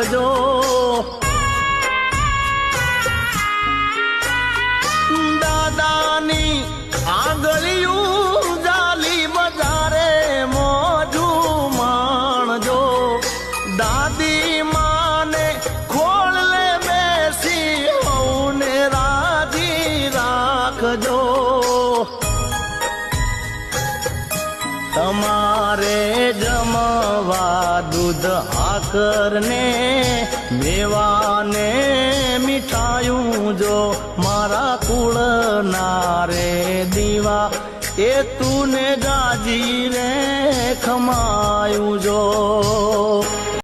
રાખજો દાદાની આંગળિયું જાલી બજારે મોજું માણજો દાદી માને ખોળલે બેસી હોને રાજી રાખજો તમારે જમવા દૂધ આકર ને મેવાને મીઠાયું જો મારા કુળ નારે દીવા એ તું ને ગાજી રે ખમાયું જો